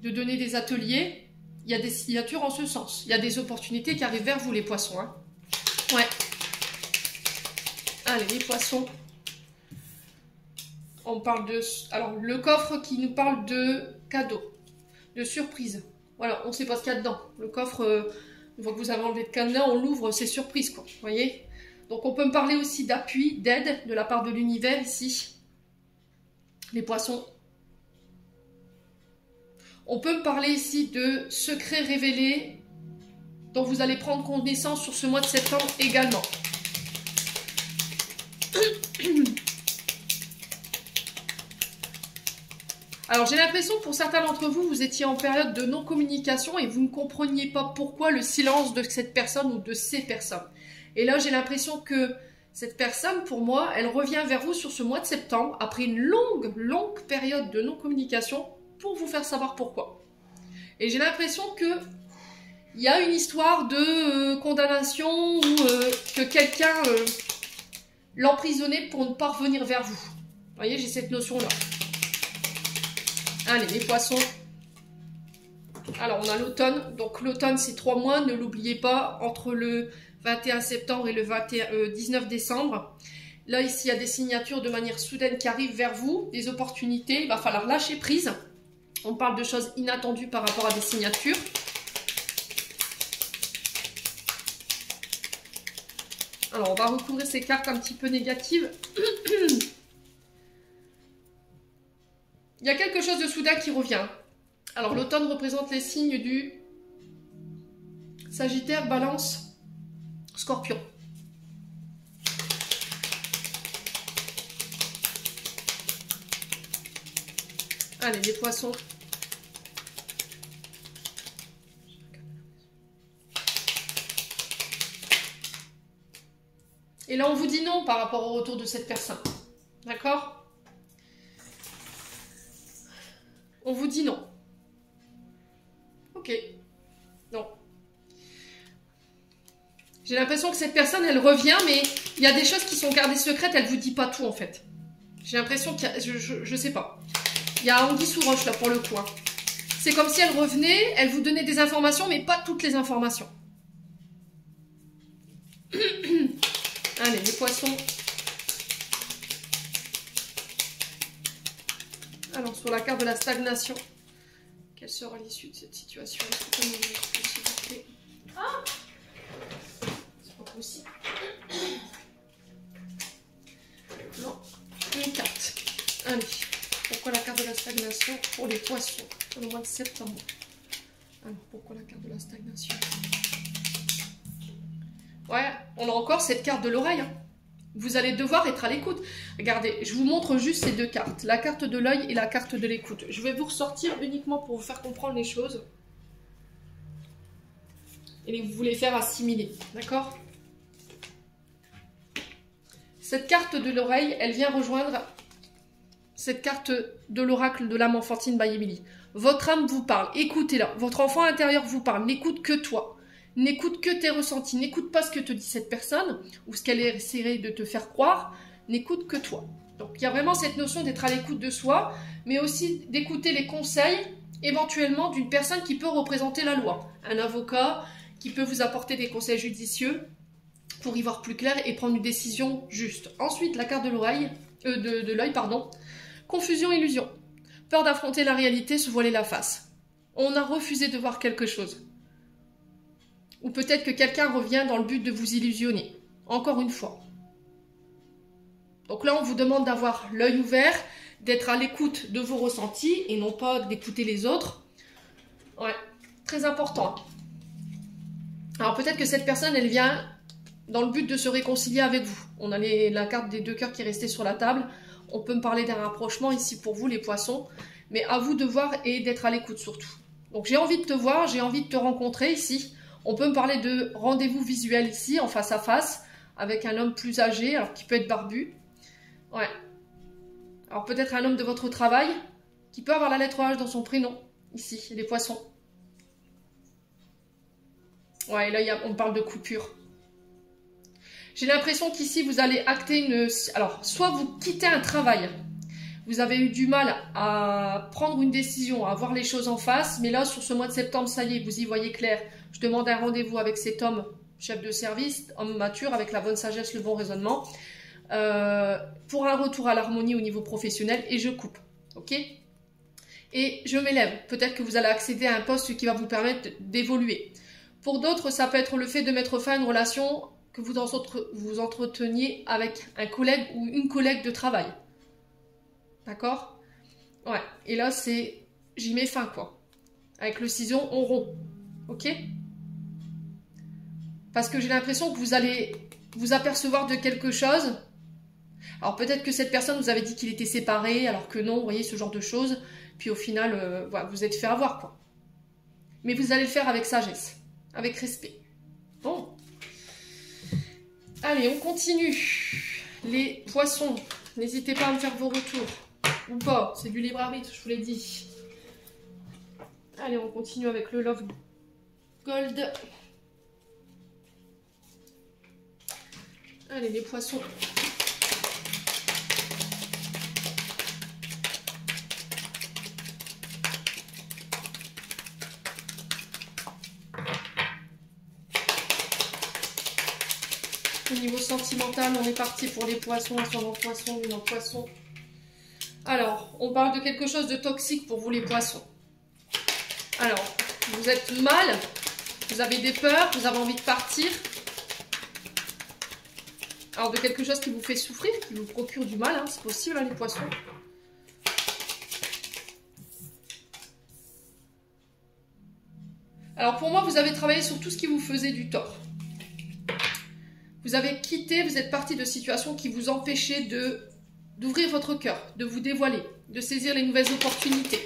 de donner des ateliers. Il y a des signatures en ce sens. Il y a des opportunités qui arrivent vers vous, les poissons. Hein. Ouais. Allez, les poissons. On parle de... Alors, le coffre qui nous parle de cadeaux, de surprises. Voilà, on ne sait pas ce qu'il y a dedans. Le coffre, une fois que vous avez enlevé le cadenas, on l'ouvre, c'est surprise, quoi. Vous voyez? Donc, on peut me parler aussi d'appui, d'aide de la part de l'univers, ici. Les poissons. On peut me parler ici de secrets révélés dont vous allez prendre connaissance sur ce mois de septembre également. Alors j'ai l'impression que pour certains d'entre vous, vous étiez en période de non-communication et vous ne compreniez pas pourquoi le silence de cette personne ou de ces personnes. Et là j'ai l'impression que cette personne, pour moi, elle revient vers vous sur ce mois de septembre après une longue période de non-communication pour vous faire savoir pourquoi. Et j'ai l'impression que il y a une histoire de condamnation ou que quelqu'un l'emprisonnait pour ne pas revenir vers vous. Vous voyez, j'ai cette notion-là. Allez, les poissons. Alors, on a l'automne. Donc, l'automne, c'est 3 mois. Ne l'oubliez pas, entre le 21 septembre et le 19 décembre. Là, ici, il y a des signatures de manière soudaine qui arrivent vers vous. Des opportunités. Il va falloir lâcher prise. On parle de choses inattendues par rapport à des signatures. Alors, on va recouvrir ces cartes un petit peu négatives. Il y a quelque chose de soudain qui revient. Alors, l'automne représente les signes du Sagittaire, Balance, Scorpion. Allez, les poissons. Et là, on vous dit non par rapport au retour de cette personne. D'accord ? On vous dit non. Ok. Non. J'ai l'impression que cette personne, elle revient, mais il y a des choses qui sont gardées secrètes, elle ne vous dit pas tout, en fait. J'ai l'impression qu'il y a... Je sais pas. Il y a anguille sous roche, là, pour le coup. Hein. C'est comme si elle revenait, elle vous donnait des informations, mais pas toutes les informations. Allez, les poissons. Alors, sur la carte de la stagnation, quelle sera l'issue de cette situation? Ah, c'est pas possible. Non, une carte. Allez, pourquoi la carte de la stagnation pour les poissons pour le mois de septembre? Alors, pourquoi la carte de la stagnation? Ouais, on a encore cette carte de l'oreille. Hein. Vous allez devoir être à l'écoute. Regardez, je vous montre juste ces deux cartes. La carte de l'œil et la carte de l'écoute. Je vais vous ressortir uniquement pour vous faire comprendre les choses. Et vous les faire assimiler. D'accord? Cette carte de l'oreille, elle vient rejoindre cette carte de l'oracle de l'âme enfantine by Emily. Votre âme vous parle. Écoutez-la. Votre enfant intérieur vous parle. N'écoute que toi. N'écoute que tes ressentis, n'écoute pas ce que te dit cette personne ou ce qu'elle essaierait de te faire croire, n'écoute que toi. Donc il y a vraiment cette notion d'être à l'écoute de soi, mais aussi d'écouter les conseils éventuellement d'une personne qui peut représenter la loi. Un avocat qui peut vous apporter des conseils judicieux pour y voir plus clair et prendre une décision juste. Ensuite, la carte de l'oreille, de l'œil, pardon. Confusion, illusion. Peur d'affronter la réalité, se voiler la face. On a refusé de voir quelque chose. Ou peut-être que quelqu'un revient dans le but de vous illusionner. Encore une fois. Donc là, on vous demande d'avoir l'œil ouvert, d'être à l'écoute de vos ressentis et non pas d'écouter les autres. Ouais, très important. Alors peut-être que cette personne, elle vient dans le but de se réconcilier avec vous. On a la carte des deux cœurs qui est restée sur la table. On peut me parler d'un rapprochement ici pour vous, les poissons. Mais à vous de voir et d'être à l'écoute surtout. Donc j'ai envie de te voir, j'ai envie de te rencontrer ici. On peut me parler de rendez-vous visuel ici, en face à face, avec un homme plus âgé, alors qui peut être barbu. Ouais. Alors peut-être un homme de votre travail, qui peut avoir la lettre H dans son prénom, ici, les poissons. Ouais, et là, on parle de coupure. J'ai l'impression qu'ici, vous allez acter une... Alors, soit vous quittez un travail, vous avez eu du mal à prendre une décision, à voir les choses en face, mais là, sur ce mois de septembre, ça y est, vous y voyez clair. Je demande un rendez-vous avec cet homme, chef de service, homme mature, avec la bonne sagesse, le bon raisonnement, pour un retour à l'harmonie au niveau professionnel, et je coupe, ok? Et je m'élève. Peut-être que vous allez accéder à un poste qui va vous permettre d'évoluer. Pour d'autres, ça peut être le fait de mettre fin à une relation que vous entreteniez avec un collègue ou une collègue de travail. D'accord? Ouais. Et là, c'est... J'y mets fin, quoi. Avec le ciseau, on rompt. Ok? Parce que j'ai l'impression que vous allez vous apercevoir de quelque chose. Alors peut-être que cette personne vous avait dit qu'il était séparé, alors que non, vous voyez, ce genre de choses. Puis au final, voilà, vous êtes fait avoir, quoi. Mais vous allez le faire avec sagesse, avec respect. Bon. Allez, on continue. Les poissons, n'hésitez pas à me faire vos retours. Ou pas, c'est du libre arbitre, je vous l'ai dit. Allez, on continue avec le Love Gold. Allez, les poissons. Au niveau sentimental, on est parti pour les poissons, ascendant poisson, lune en poisson. Alors, on parle de quelque chose de toxique pour vous les poissons. Alors, vous êtes mal, vous avez des peurs, vous avez envie de partir. Alors, de quelque chose qui vous fait souffrir, qui vous procure du mal, hein, c'est possible, hein, les poissons. Alors, pour moi, vous avez travaillé sur tout ce qui vous faisait du tort. Vous avez quitté, vous êtes parti de situations qui vous empêchaient d'ouvrir votre cœur, de vous dévoiler, de saisir les nouvelles opportunités.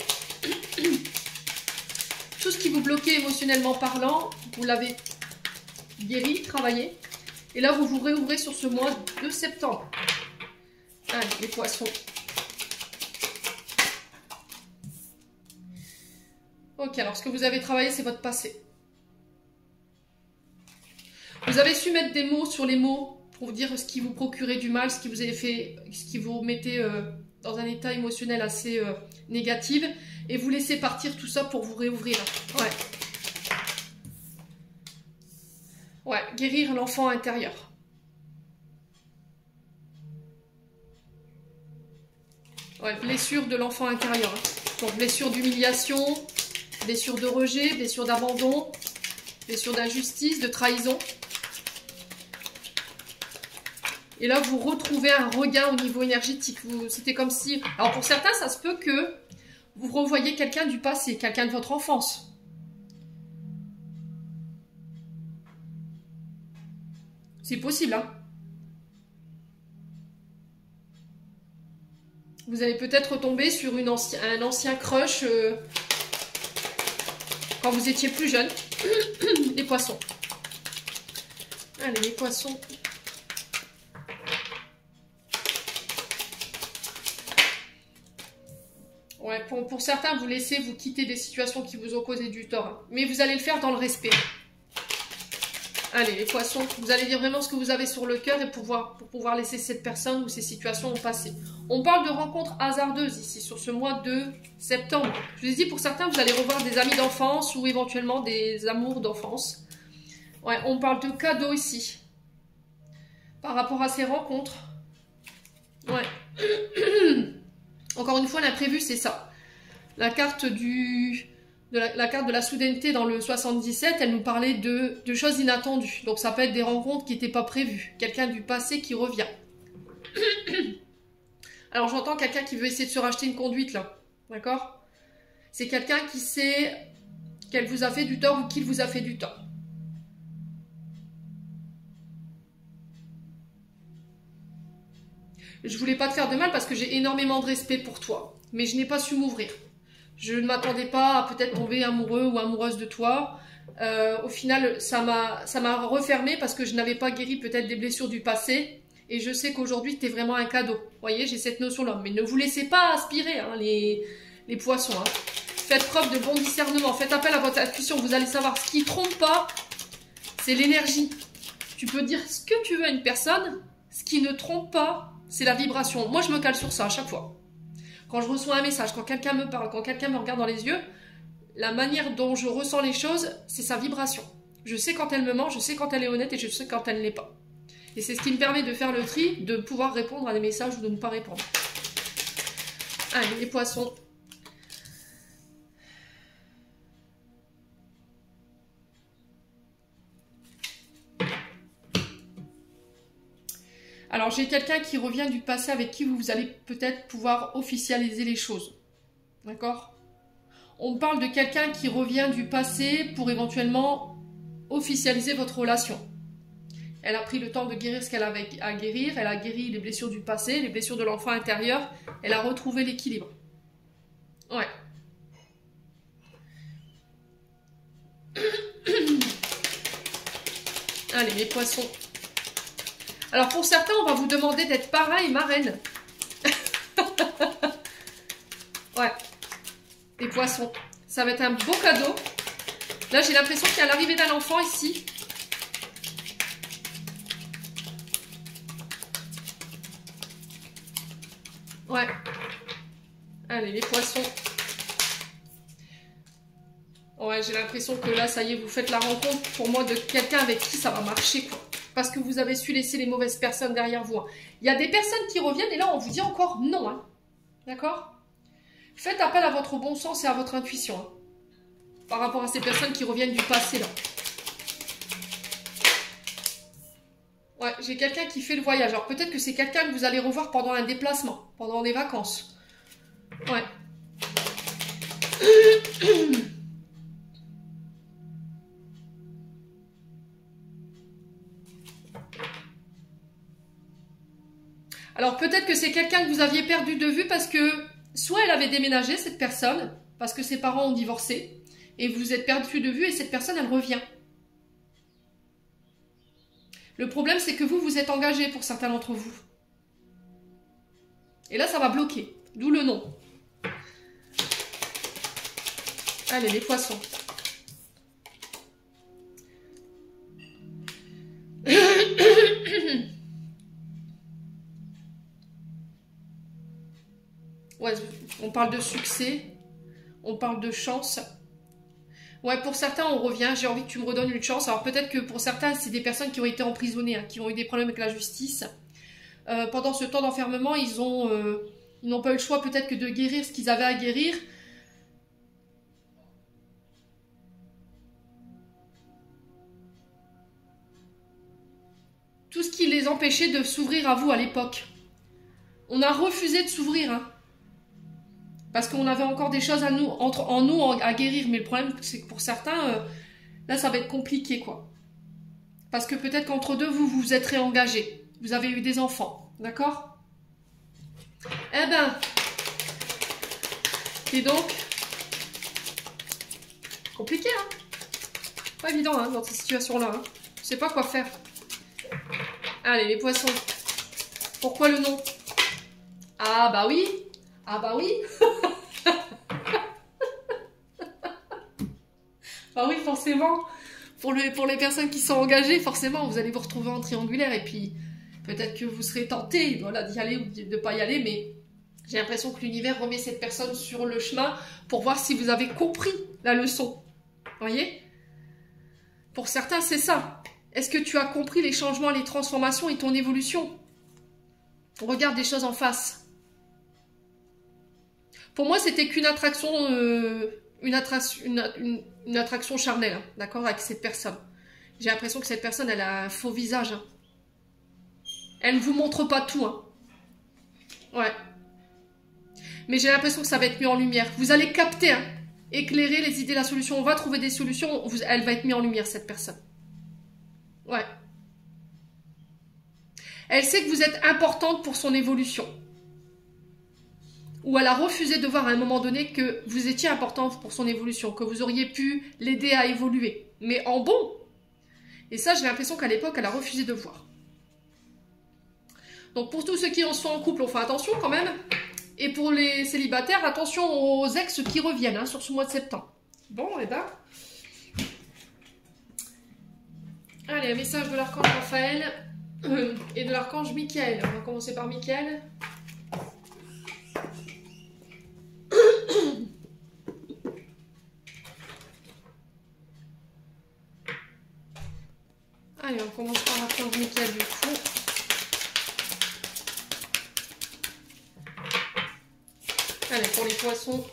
Tout ce qui vous bloquait émotionnellement parlant, vous l'avez guéri, travaillé. Et là, vous vous réouvrez sur ce mois de septembre. Allez, les poissons. Ok, alors ce que vous avez travaillé, c'est votre passé. Vous avez su mettre des mots sur les mots pour vous dire ce qui vous procurait du mal, ce qui vous avait fait, ce qui vous mettait dans un état émotionnel assez négatif. Et vous laissez partir tout ça pour vous réouvrir. Ouais. Ouais, guérir l'enfant intérieur. Ouais, blessure de l'enfant intérieur. Donc blessure d'humiliation, blessure de rejet, blessure d'abandon, blessure d'injustice, de trahison. Et là, vous retrouvez un regain au niveau énergétique. C'était comme si... Alors pour certains, ça se peut que vous revoyez quelqu'un du passé, quelqu'un de votre enfance. C'est possible, hein. Vous allez peut-être retomber sur un ancien crush quand vous étiez plus jeune. Les poissons. Allez, les poissons. Ouais, pour certains, vous laissez vous quitter des situations qui vous ont causé du tort. Hein. Mais vous allez le faire dans le respect. Allez, les poissons, vous allez dire vraiment ce que vous avez sur le cœur et pour pouvoir laisser cette personne ou ces situations passer. On parle de rencontres hasardeuses ici, sur ce mois de septembre. Je vous ai dit, pour certains, vous allez revoir des amis d'enfance ou éventuellement des amours d'enfance. Ouais, on parle de cadeaux ici. Par rapport à ces rencontres. Ouais. Encore une fois, l'imprévu, c'est ça. La carte la carte de la soudaineté dans le 77, elle nous parlait de choses inattendues. Donc ça peut être des rencontres qui n'étaient pas prévues. Quelqu'un du passé qui revient. Alors j'entends quelqu'un qui veut essayer de se racheter une conduite là. D'accord? C'est quelqu'un qui sait qu'elle vous a fait du tort ou qu'il vous a fait du tort. Je voulais pas te faire de mal parce que j'ai énormément de respect pour toi. Mais je n'ai pas su m'ouvrir. Je ne m'attendais pas à peut-être tomber amoureux ou amoureuse de toi. Au final, ça m'a refermé parce que je n'avais pas guéri peut-être des blessures du passé. Et je sais qu'aujourd'hui, tu es vraiment un cadeau. Vous voyez, j'ai cette notion-là. Mais ne vous laissez pas aspirer, hein, les poissons. Hein. Faites preuve de bon discernement. Faites appel à votre intuition. Vous allez savoir ce qui ne trompe pas, c'est l'énergie. Tu peux dire ce que tu veux à une personne. Ce qui ne trompe pas, c'est la vibration. Moi, je me cale sur ça à chaque fois. Quand je reçois un message, quand quelqu'un me parle, quand quelqu'un me regarde dans les yeux, la manière dont je ressens les choses, c'est sa vibration. Je sais quand elle me ment, je sais quand elle est honnête et je sais quand elle ne l'est pas. Et c'est ce qui me permet de faire le tri, de pouvoir répondre à des messages ou de ne pas répondre. Allez, les poissons. Alors, j'ai quelqu'un qui revient du passé avec qui vous allez peut-être pouvoir officialiser les choses. D'accord? On parle de quelqu'un qui revient du passé pour éventuellement officialiser votre relation. Elle a pris le temps de guérir ce qu'elle avait à guérir. Elle a guéri les blessures du passé, les blessures de l'enfant intérieur. Elle a retrouvé l'équilibre. Ouais. Allez, les poissons. Alors, pour certains, on va vous demander d'être pareil, marraine. Ouais. Les poissons. Ça va être un beau cadeau. Là, j'ai l'impression qu'il y a l'arrivée d'un enfant ici. Ouais. Allez, les poissons. Ouais, j'ai l'impression que là, ça y est, vous faites la rencontre pour moi de quelqu'un avec qui ça va marcher, quoi. Parce que vous avez su laisser les mauvaises personnes derrière vous. Hein. Il y a des personnes qui reviennent et là, on vous dit encore non. Hein. D'accord? Faites appel à votre bon sens et à votre intuition. Hein, par rapport à ces personnes qui reviennent du passé, là. Ouais, j'ai quelqu'un qui fait le voyage. Alors, peut-être que c'est quelqu'un que vous allez revoir pendant un déplacement, pendant des vacances. Ouais. Alors peut-être que c'est quelqu'un que vous aviez perdu de vue parce que soit elle avait déménagé, cette personne, parce que ses parents ont divorcé, et vous êtes perdu de vue et cette personne, elle revient. Le problème, c'est que vous, vous êtes engagé pour certains d'entre vous. Et là, ça va bloquer. D'où le nom. Allez, les poissons. Ouais, on parle de succès, on parle de chance. Ouais, pour certains, on revient, j'ai envie que tu me redonnes une chance. Alors peut-être que pour certains, c'est des personnes qui ont été emprisonnées, hein, qui ont eu des problèmes avec la justice. Pendant ce temps d'enfermement, ils n'ont pas eu le choix peut-être que de guérir ce qu'ils avaient à guérir. Tout ce qui les empêchait de s'ouvrir à vous à l'époque. On a refusé de s'ouvrir, hein. Parce qu'on avait encore des choses à nous, en nous à guérir. Mais le problème, c'est que pour certains, là, ça va être compliqué, quoi. Parce que peut-être qu'entre deux, vous vous êtes réengagés. Vous avez eu des enfants. D'accord? Eh ben. Et donc. Compliqué, hein? Pas évident, hein, dans cette situation-là. Hein. Je sais pas quoi faire. Allez, les poissons. Pourquoi le nom? Ah, bah oui. Ah, bah oui. Ah oui, forcément, pour les personnes qui sont engagées, forcément, vous allez vous retrouver en triangulaire et puis peut-être que vous serez tenté, voilà, d'y aller ou de ne pas y aller, mais j'ai l'impression que l'univers remet cette personne sur le chemin pour voir si vous avez compris la leçon. Voyez? Pour certains, c'est ça. Est-ce que tu as compris les changements, les transformations et ton évolution? Regarde des choses en face. Pour moi, c'était qu'une attraction... une attraction charnelle, hein, d'accord, avec cette personne. J'ai l'impression que cette personne, elle a un faux visage. Hein. Elle ne vous montre pas tout. Hein. Ouais. Mais j'ai l'impression que ça va être mis en lumière. Vous allez capter, hein, éclairer les idées, la solution. On va trouver des solutions. Elle va être mise en lumière, cette personne. Ouais. Elle sait que vous êtes importante pour son évolution. Ou elle a refusé de voir à un moment donné que vous étiez importante pour son évolution, que vous auriez pu l'aider à évoluer, mais en bon. Et ça, j'ai l'impression qu'à l'époque, elle a refusé de voir. Donc pour tous ceux qui en sont en couple, on fait attention quand même. Et pour les célibataires, attention aux ex qui reviennent hein, sur ce mois de septembre. Bon, et ben. Allez, un message de l'archange Raphaël et de l'archange Michael. On va commencer par Michael. Allez, on commence par l'archange Michael du coup. Allez, pour les poissons.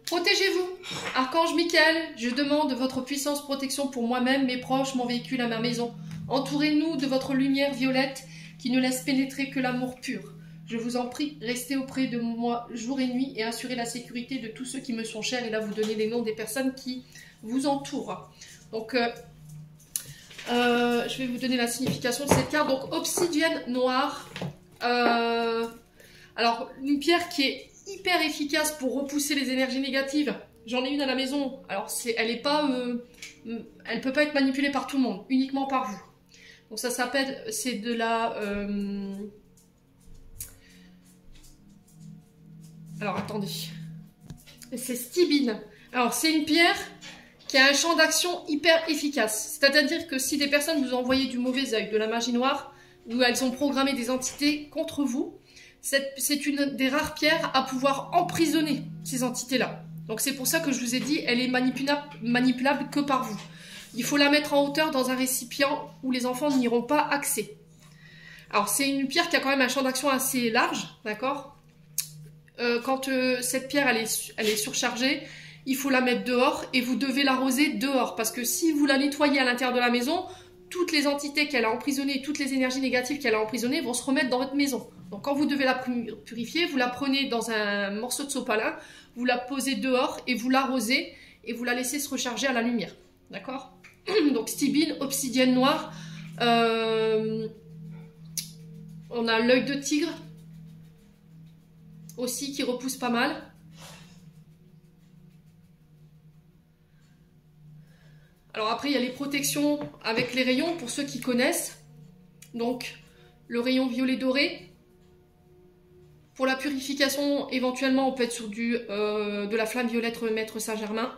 Protégez-vous. Archange Michael, je demande votre puissance protection pour moi-même, mes proches, mon véhicule à ma maison. Entourez-nous de votre lumière violette qui ne laisse pénétrer que l'amour pur. Je vous en prie, restez auprès de moi jour et nuit et assurez la sécurité de tous ceux qui me sont chers. Et là, vous donnez les noms des personnes qui vous entourent. Donc, Je vais vous donner la signification de cette carte. Donc, obsidienne noire. Alors, une pierre qui est hyper efficace pour repousser les énergies négatives. J'en ai une à la maison. Alors, elle peut pas être manipulée par tout le monde, uniquement par vous. Donc, ça s'appelle, c'est de la... Alors, attendez. C'est stibine. Alors, c'est une pierre qui a un champ d'action hyper efficace. C'est-à-dire que si des personnes vous ont envoyé du mauvais œil, de la magie noire, ou elles ont programmé des entités contre vous, c'est une des rares pierres à pouvoir emprisonner ces entités-là. Donc c'est pour ça que je vous ai dit, elle est manipulable que par vous. Il faut la mettre en hauteur dans un récipient où les enfants n'iront pas accès. Alors c'est une pierre qui a quand même un champ d'action assez large, d'accord ? Quand cette pierre elle est surchargée, il faut la mettre dehors et vous devez l'arroser dehors. Parce que si vous la nettoyez à l'intérieur de la maison, toutes les entités qu'elle a emprisonnées, toutes les énergies négatives qu'elle a emprisonnées vont se remettre dans votre maison. Donc quand vous devez la purifier, vous la prenez dans un morceau de sopalin, vous la posez dehors et vous l'arrosez et vous la laissez se recharger à la lumière. D'accord ? Donc stibine, obsidienne noire. On a l'œil de tigre aussi qui repousse pas mal. Alors après, il y a les protections avec les rayons pour ceux qui connaissent. Donc, le rayon violet doré. Pour la purification, éventuellement, on peut être sur de la flamme violette Maître Saint-Germain.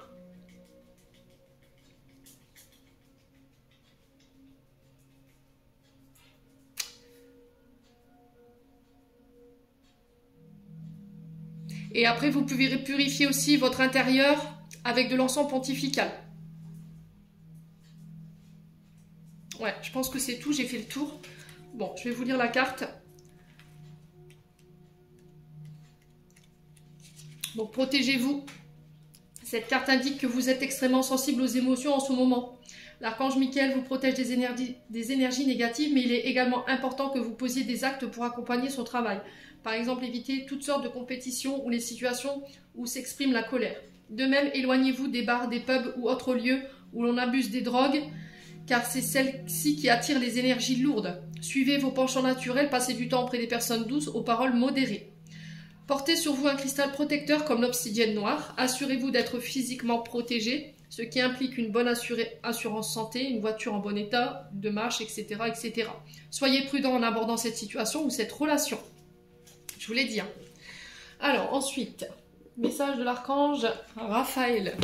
Et après, vous pouvez purifier aussi votre intérieur avec de l'encens pontifical. Ouais, je pense que c'est tout, j'ai fait le tour. Bon, je vais vous lire la carte. Donc, protégez-vous. Cette carte indique que vous êtes extrêmement sensible aux émotions en ce moment. L'archange Michael vous protège des énergies négatives, mais il est également important que vous posiez des actes pour accompagner son travail. Par exemple, évitez toutes sortes de compétitions ou les situations où s'exprime la colère. De même, éloignez-vous des bars, des pubs ou autres lieux où l'on abuse des drogues, car c'est celles-ci qui attirent les énergies lourdes. Suivez vos penchants naturels, passez du temps auprès des personnes douces aux paroles modérées. Portez sur vous un cristal protecteur comme l'obsidienne noire. Assurez-vous d'être physiquement protégé, ce qui implique une bonne assurance santé, une voiture en bon état, de marche, etc., etc. Soyez prudent en abordant cette situation ou cette relation. Je vous l'ai dit. Hein. Alors, ensuite, message de l'archange Raphaël.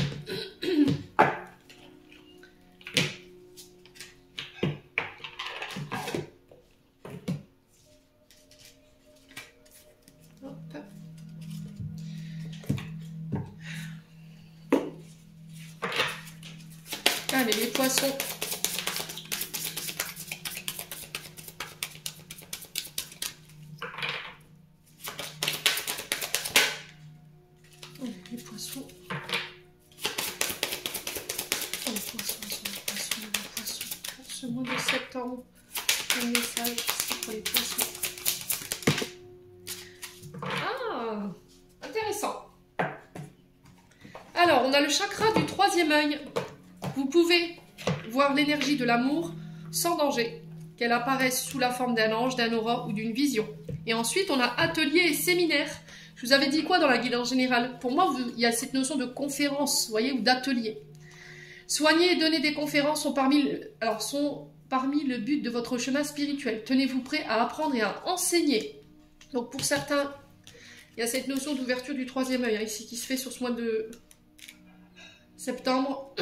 Allez, les poissons. Les poissons. Les poissons. Pour ce mois de septembre, un message ici pour les poissons. Ah, intéressant. Alors, on a le chakra du troisième œil. Vous pouvez voir l'énergie de l'amour sans danger, qu'elle apparaisse sous la forme d'un ange, d'un aura ou d'une vision. Et ensuite, on a atelier et séminaire. Je vous avais dit quoi dans la guidance générale? Pour moi, il y a cette notion de conférence, vous voyez, ou d'atelier. Soigner et donner des conférences sont parmi le but de votre chemin spirituel. Tenez-vous prêt à apprendre et à enseigner. Donc pour certains, il y a cette notion d'ouverture du troisième œil, hein, ici, qui se fait sur ce mois de septembre.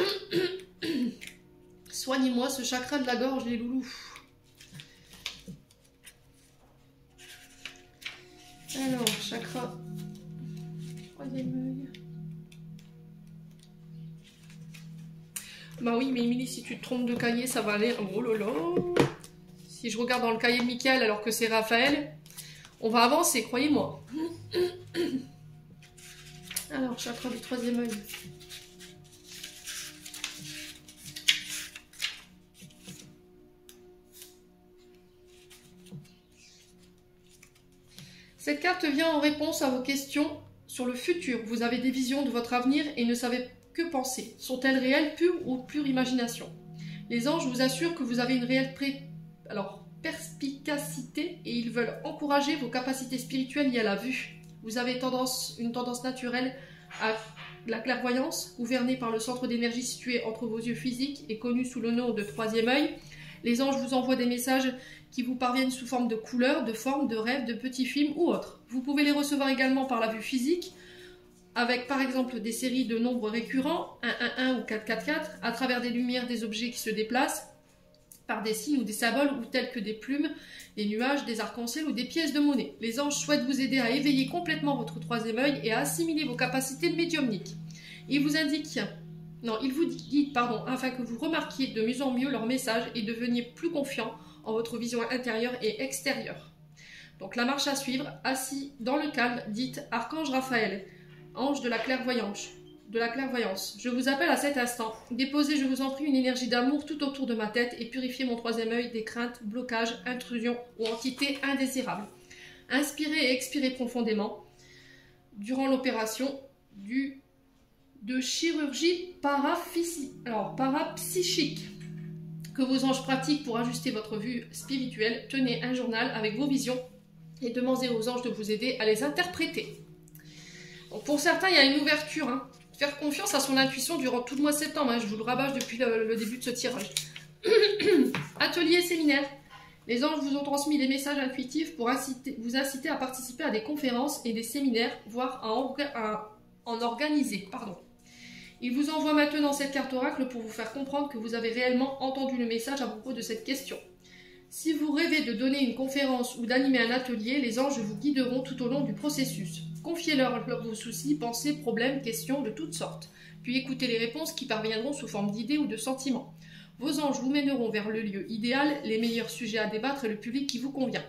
Soignez-moi ce chakra de la gorge, les loulous. Alors, chakra troisième œil. Bah oui, mais Émilie, si tu te trompes de cahier, ça va aller. Oh là là. Si je regarde dans le cahier de Michael alors que c'est Raphaël, on va avancer, croyez-moi. Alors, chakra du troisième œil. Cette carte vient en réponse à vos questions sur le futur. Vous avez des visions de votre avenir et ne savez que penser. Sont-elles réelles, pures ou pure imagination? Les anges vous assurent que vous avez une réelle perspicacité et ils veulent encourager vos capacités spirituelles liées à la vue. Vous avez une tendance naturelle à la clairvoyance, gouvernée par le centre d'énergie situé entre vos yeux physiques et connu sous le nom de troisième œil. Les anges vous envoient des messages qui vous parviennent sous forme de couleurs, de formes, de rêves, de petits films ou autres. Vous pouvez les recevoir également par la vue physique, avec par exemple des séries de nombres récurrents, 111 ou 444, à travers des lumières, des objets qui se déplacent, par des signes ou des symboles ou tels que des plumes, des nuages, des arcs-en-ciel ou des pièces de monnaie. Les anges souhaitent vous aider à éveiller complètement votre troisième œil et à assimiler vos capacités médiumniques. Ils vous guident, afin que vous remarquiez de mieux en mieux leurs messages et deveniez plus confiant en votre vision intérieure et extérieure. Donc la marche à suivre, assis dans le calme, dites Archange Raphaël, ange de la clairvoyance. Je vous appelle à cet instant. Déposez, je vous en prie, une énergie d'amour tout autour de ma tête et purifiez mon troisième œil des craintes, blocages, intrusions ou entités indésirables. Inspirez et expirez profondément durant l'opération de chirurgie parapsychique que vos anges pratiquent pour ajuster votre vue spirituelle. Tenez un journal avec vos visions et demandez aux anges de vous aider à les interpréter. Donc pour certains, il y a une ouverture. Faire confiance à son intuition durant tout le mois de septembre. Je vous le rabâche depuis le début de ce tirage. Atelier et séminaire. Les anges vous ont transmis des messages intuitifs pour vous inciter à participer à des conférences et des séminaires, voire à en organiser. Ils vous envoient maintenant cette carte oracle pour vous faire comprendre que vous avez réellement entendu le message à propos de cette question. Si vous rêvez de donner une conférence ou d'animer un atelier, les anges vous guideront tout au long du processus. Confiez-leur vos soucis, pensées, problèmes, questions de toutes sortes. Puis écoutez les réponses qui parviendront sous forme d'idées ou de sentiments. Vos anges vous mèneront vers le lieu idéal, les meilleurs sujets à débattre et le public qui vous convient.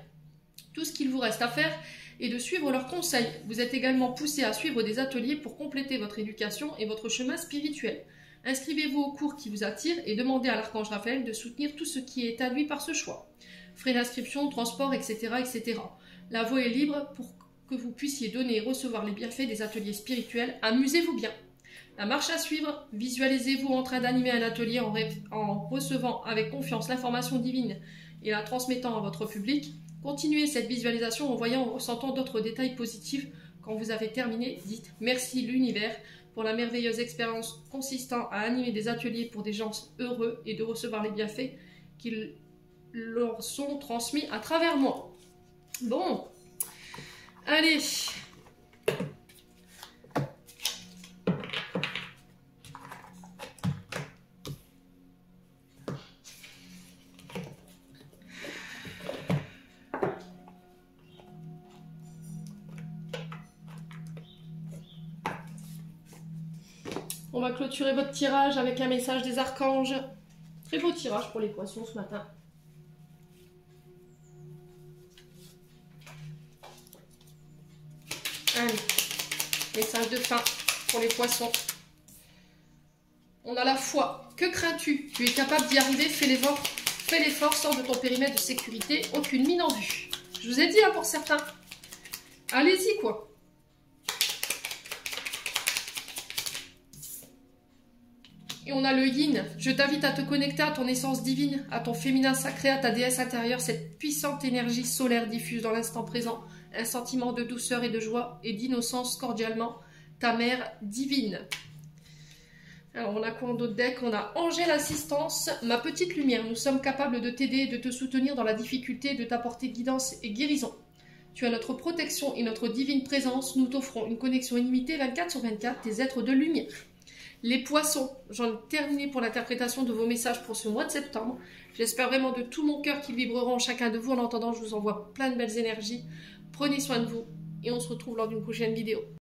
Tout ce qu'il vous reste à faire est de suivre leurs conseils. Vous êtes également poussé à suivre des ateliers pour compléter votre éducation et votre chemin spirituel. Inscrivez-vous aux cours qui vous attirent et demandez à l'archange Raphaël de soutenir tout ce qui est induit par ce choix. Frais d'inscription, transport, etc., etc. La voie est libre pour que vous puissiez donner et recevoir les bienfaits des ateliers spirituels. Amusez-vous bien. La marche à suivre, visualisez-vous en train d'animer un atelier en recevant avec confiance l'information divine et la transmettant à votre public. Continuez cette visualisation en voyant ou ressentant d'autres détails positifs. Quand vous avez terminé, dites « Merci l'univers » pour la merveilleuse expérience consistant à animer des ateliers pour des gens heureux et de recevoir les bienfaits qui leur sont transmis à travers moi. Bon, allez. On va clôturer votre tirage avec un message des archanges. Très beau tirage pour les poissons ce matin. Allez, message de fin pour les poissons. On a la foi. Que crains-tu? Tu es capable d'y arriver, fais l'effort, sors de ton périmètre de sécurité, aucune mine en vue. Je vous ai dit pour certains. Allez-y quoi. Et on a le yin. Je t'invite à te connecter à ton essence divine, à ton féminin sacré, à ta déesse intérieure, cette puissante énergie solaire diffuse dans l'instant présent, un sentiment de douceur et de joie et d'innocence cordialement, ta mère divine. Alors on a quoi d'autre deck? On a Angèle Assistance, ma petite lumière. Nous sommes capables de t'aider, de te soutenir dans la difficulté, de t'apporter guidance et guérison. Tu as notre protection et notre divine présence. Nous t'offrons une connexion illimitée 24/24, tes êtres de lumière. Les poissons, j'en ai terminé pour l'interprétation de vos messages pour ce mois de septembre. J'espère vraiment de tout mon cœur qu'ils vibreront en chacun de vous. En entendant, je vous envoie plein de belles énergies. Prenez soin de vous et on se retrouve lors d'une prochaine vidéo.